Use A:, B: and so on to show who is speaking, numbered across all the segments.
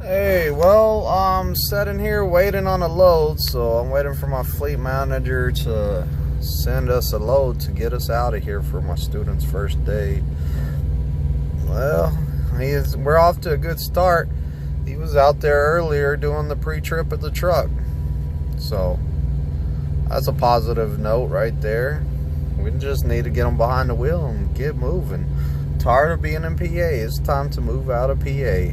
A: Hey, well, I'm sitting here waiting on a load, so I'm waiting for my fleet manager to send us a load to get us out of here for my student's first day. Well, we're off to a good start. He was out there earlier doing the pre-trip at the truck, so that's a positive note right there. We just need to get him behind the wheel and get moving. Tired of being in PA. It's time to move out of PA.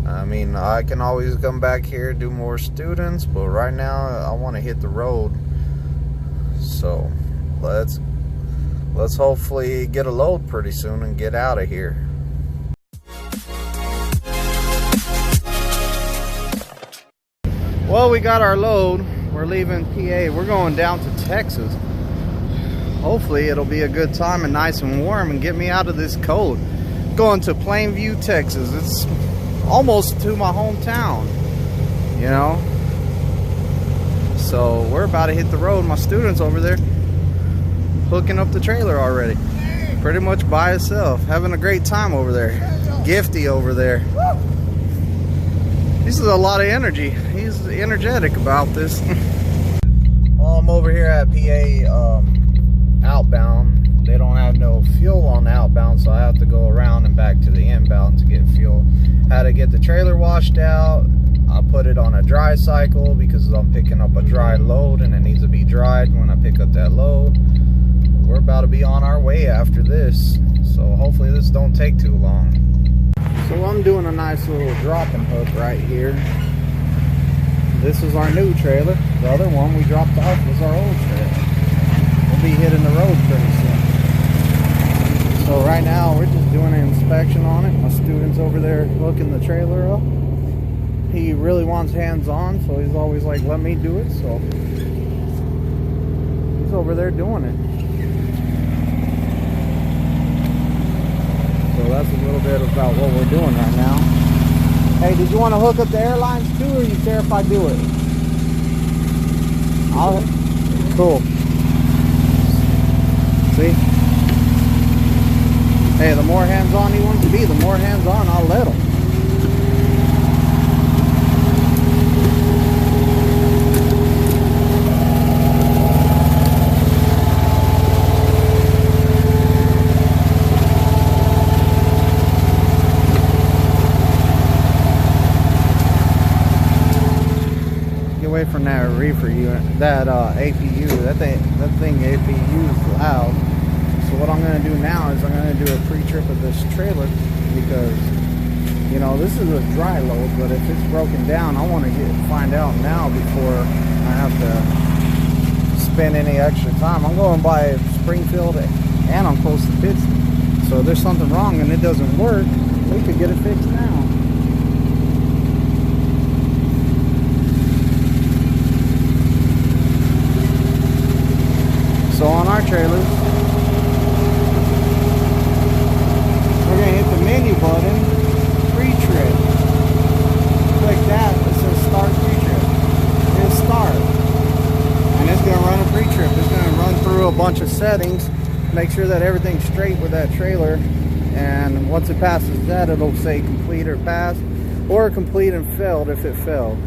A: I mean, I can always come back here, do more students, but right now I want to hit the road. So let's hopefully get a load pretty soon and get out of here. Well, we got our load. We're leaving PA. We're going down to Texas. Hopefully it'll be a good time and nice and warm and get me out of this cold. Going to Plainview, Texas. It's almost to my hometown, you know. So we're about to hit the road. My student's over there hooking up the trailer already, pretty much by itself, having a great time over there. Giffty over there. This is a lot of energy. He's energetic about this. Well, I'm over here at PA outbound. They don't have no fuel on the outbound, so I have to go around and back to the inbound to get fuel. Had to get the trailer washed out. I put it on a dry cycle because I'm picking up a dry load and it needs to be dried when I pick up that load. We're about to be on our way after this, so hopefully this don't take too long. So I'm doing a nice little dropping hook right here. This is our new trailer. The other one we dropped off was our old trailer. We'll be hitting the road pretty soon. So right now we're just doing an inspection on it. My student's over there hooking the trailer up. He really wants hands-on, so he's always like, let me do it. So he's over there doing it. So that's a little bit about what we're doing right now. Hey, did you want to hook up the airlines too, or you care if I do it? Cool. See? Hey, the more hands-on he wants to be, the more hands-on I'll let him. Get away from that reefer unit, that APU. That thing APU is loud. So what I'm going to do now is I'm going to do a pre-trip of this trailer because, you know, this is a dry load, but if it's broken down, I want to find out now before I have to spend any extra time. I'm going by Springfield and I'm close to Pittston. So if there's something wrong and it doesn't work, we could get it fixed now. So on our trailers, we're going to hit the menu button, pre-trip. Click that, it says start pre-trip. Hit start. And it's going to run a pre-trip. It's going to run through a bunch of settings, make sure that everything's straight with that trailer. And once it passes that, it'll say complete or passed, or complete and failed if it failed.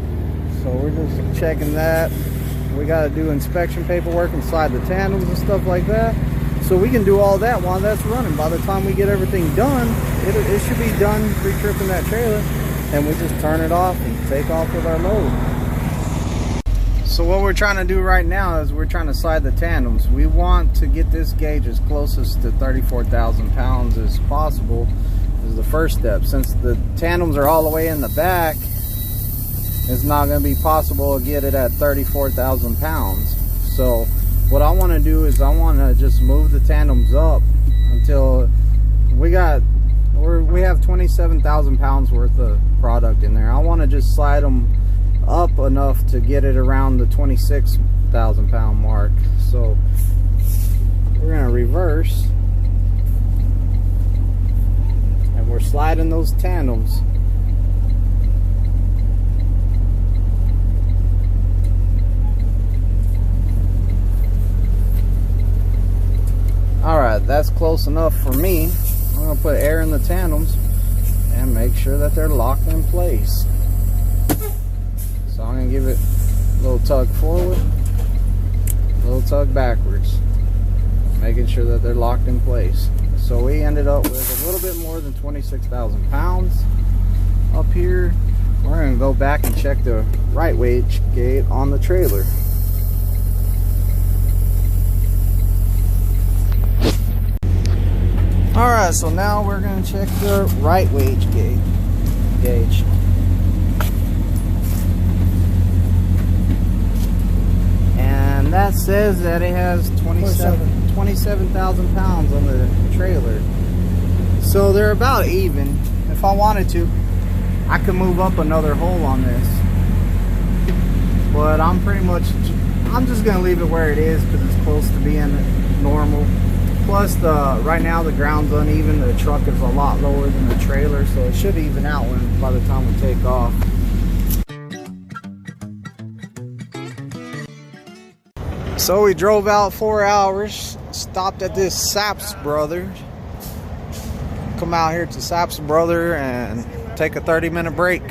A: So we're just checking that. We got to do inspection paperwork inside the tandems and stuff like that. So we can do all that while that's running. By the time we get everything done, it should be done pre-tripping that trailer. And we just turn it off and take off with our load. So what we're trying to do right now is we're trying to slide the tandems. We want to get this gauge as closest to 34,000 pounds as possible. This is the first step. Since the tandems are all the way in the back, it's not going to be possible to get it at 34,000 pounds. So what I want to do is I want to just move the tandems up until we have 27,000 pounds worth of product in there. I want to just slide them up enough to get it around the 26,000 pound mark. So we're going to reverse and we're sliding those tandems. Alright, that's close enough for me. I'm going to put air in the tandems and and make sure that they're locked in place. So I'm going to give it a little tug forward, a little tug backwards, making sure that they're locked in place. So we ended up with a little bit more than 26,000 pounds up here. We're going to go back and check the right wage gate on the trailer. Alright, so now we're going to check the right wage gauge. And that says that it has 27,000 pounds on the trailer. So they're about even. If I wanted to, I could move up another hole on this. But I'm just going to leave it where it is because it's close to being normal. Plus, right now the ground's uneven. The truck is a lot lower than the trailer, so it should even out by the time we take off. So we drove out 4 hours, stopped at this SUBCRIBE. Come out here to SUBCRIBE and take a 30-minute break.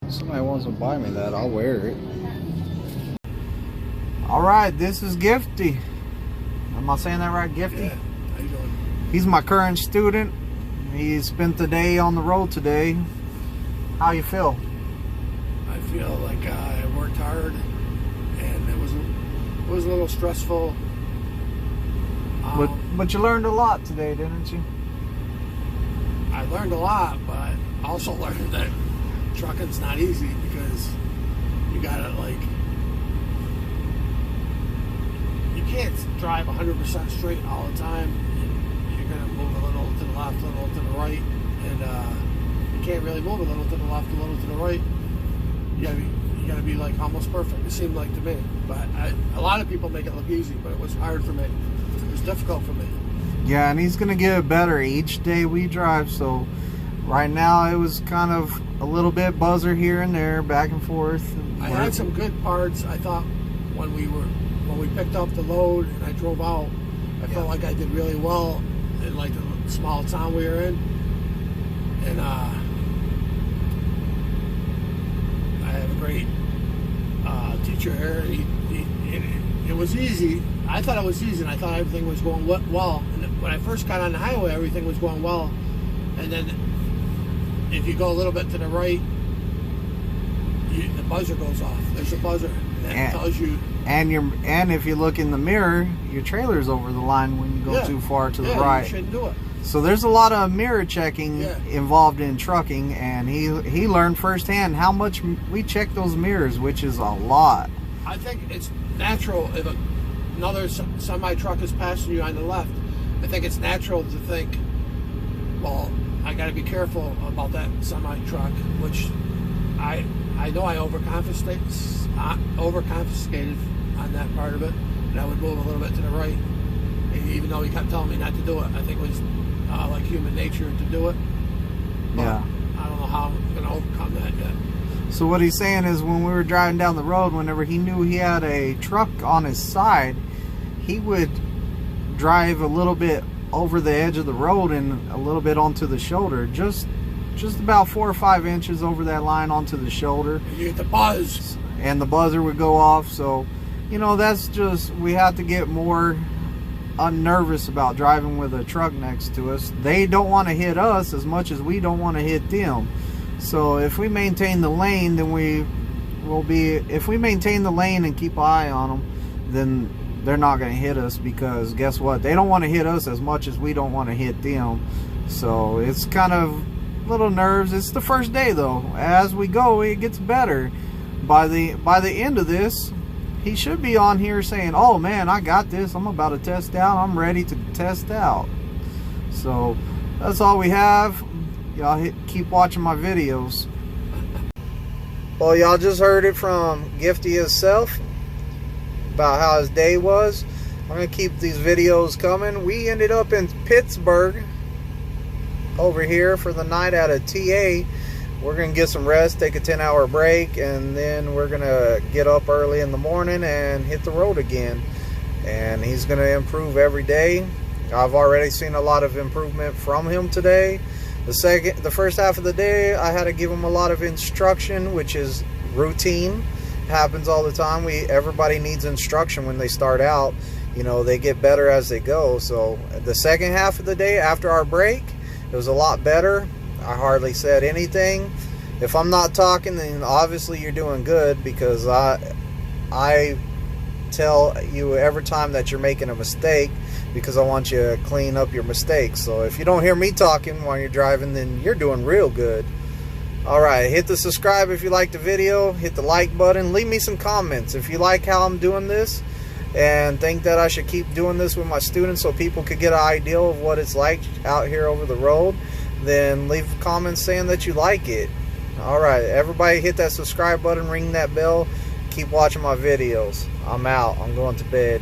A: Somebody wants to buy me that, I'll wear it. Alright, this is Giffty. Am I saying that right, Giffty?
B: Yeah, how you doing?
A: He's my current student. He spent the day on the road today. How you feel?
B: I feel like I worked hard and it was a little stressful.
A: But you learned a lot today, didn't you?
B: I learned a lot, but I also learned that trucking's not easy because you gotta you can't drive 100% straight all the time. You're gonna move a little to the left, a little to the right, and you can't really move a little to the left, a little to the right. You gotta be like almost perfect. It seemed like to me, but a lot of people make it look easy, but it was hard for me. It was difficult for me.
A: Yeah, and he's gonna get better each day we drive. So right now it was kind of a little bit buzzer here and there, back and forth.
B: I had some good parts. I thought when we picked up the load and I drove out, I felt like I did really well in like the small town we were in. And I have a great teacher here. It was easy. I thought it was easy, and I thought everything was going well. And when I first got on the highway, everything was going well. And then if you go a little bit to the right, the buzzer goes off. There's a buzzer that tells you.
A: And if you look in the mirror, your trailer's over the line when you go too far to the right.
B: You shouldn't do it.
A: So there's a lot of mirror checking involved in trucking, and he learned firsthand how much we check those mirrors, which is a lot.
B: I think it's natural if another semi truck is passing you on the left. I think it's natural to think, well, I got to be careful about that semi truck, which I know I overconfiscated on that part of it, and I would move a little bit to the right. And even though he kept telling me not to do it, I think it was like human nature to do it. But I don't know how I'm going to overcome that yet.
A: So what he's saying is when we were driving down the road, whenever he knew he had a truck on his side, he would drive a little bit over the edge of the road and a little bit onto the shoulder, just about 4 or 5 inches over that line onto the shoulder.
B: And you get the buzz.
A: And the buzzer would go off. So, you know, that's just, we have to get more unnervous about driving with a truck next to us. They don't want to hit us as much as we don't want to hit them. So if we maintain the lane, then if we maintain the lane and keep an eye on them, then they're not going to hit us, because guess what? They don't want to hit us as much as we don't want to hit them. So it's kind of little nerves. It's the first day though. As we go, it gets better. By the end of this, he should be on here saying, oh man, I got this. I'm about to test out. I'm ready to test out. So that's all we have. Y'all keep watching my videos. Well, y'all just heard it from Giffty himself about how his day was. I'm going to keep these videos coming. We ended up in Pittsburgh over here for the night at a TA. We're going to get some rest, take a 10-hour break, and then we're going to get up early in the morning and hit the road again. And he's going to improve every day. I've already seen a lot of improvement from him today. The first half of the day, I had to give him a lot of instruction, which is routine. It happens all the time. Everybody needs instruction when they start out. You know, they get better as they go. So the second half of the day, after our break, it was a lot better. I hardly said anything. If I'm not talking, then obviously you're doing good, because I tell you every time that you're making a mistake, because I want you to clean up your mistakes. So if you don't hear me talking while you're driving, then you're doing real good. Alright, hit the subscribe if you like the video, hit the like button, leave me some comments if you like how I'm doing this and think that I should keep doing this with my students so people could get an idea of what it's like out here over the road. Then leave comments saying that you like it. Alright, everybody hit that subscribe button, ring that bell, keep watching my videos. I'm out. I'm going to bed.